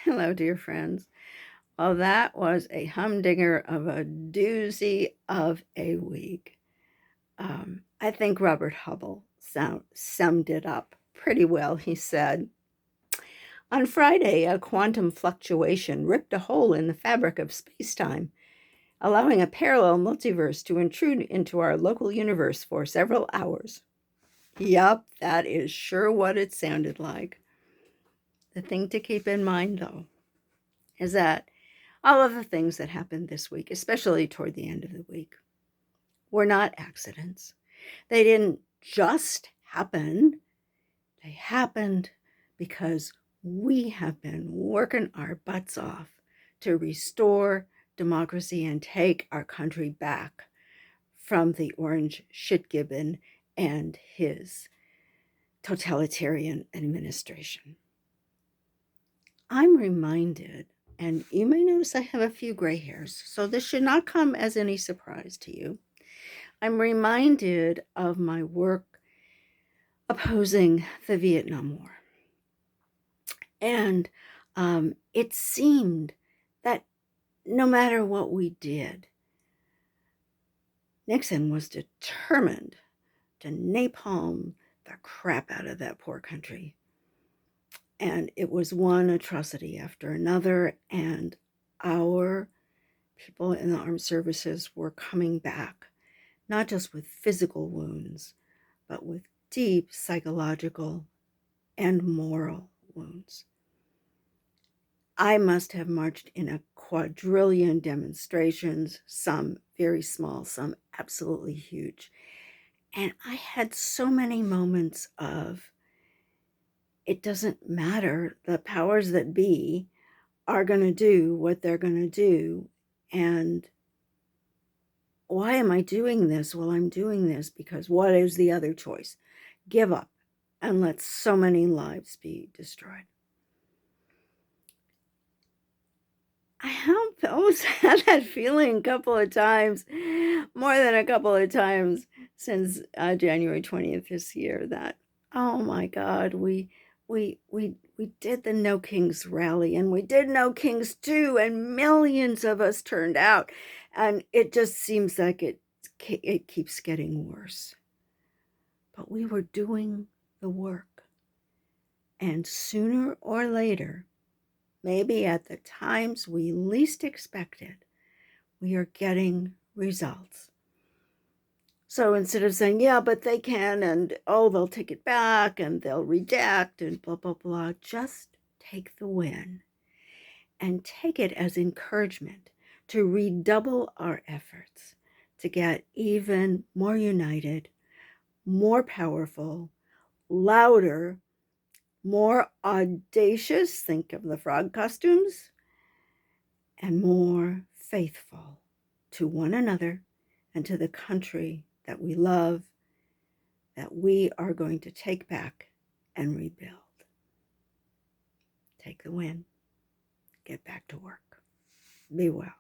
Hello, dear friends. Well, that was a humdinger of a doozy of a week. I think Robert Hubble summed it up pretty well. He said, on Friday, a quantum fluctuation ripped a hole in the fabric of space-time, allowing a parallel multiverse to intrude into our local universe for several hours. Yup, that is sure what it sounded like. The thing to keep in mind, though, is that all of the things that happened this week, especially toward the end of the week, were not accidents. They didn't just happen. They happened because we have been working our butts off to restore democracy and take our country back from the orange shitgibbon and his totalitarian administration. I'm reminded, and you may notice I have a few gray hairs, so this should not come as any surprise to you. I'm reminded of my work opposing the Vietnam War. And it seemed that no matter what we did, Nixon was determined to napalm the crap out of that poor country. And it was one atrocity after another, and our people in the armed services were coming back, not just with physical wounds, but with deep psychological and moral wounds. I must have marched in a quadrillion demonstrations, some very small, some absolutely huge. And I had so many moments of, it doesn't matter, the powers that be are going to do what they're going to do. And why am I doing this? Well, I'm doing this because what is the other choice? Give up and let so many lives be destroyed. I have almost had that feeling a couple of times, more than a couple of times since January 20th this year, that, oh my God, we did the No Kings rally, and we did No Kings 2, and millions of us turned out, and it just seems like it keeps getting worse. But we were doing the work, and sooner or later, maybe at the times we least expected, we are getting results. So instead of saying, yeah, but they can, and oh, they'll take it back, and they'll redact, and blah, blah, blah, just take the win and take it as encouragement to redouble our efforts to get even more united, more powerful, louder, more audacious, think of the frog costumes, and more faithful to one another and to the country that we love, that we are going to take back and rebuild. Take the win. Get back to work. Be well.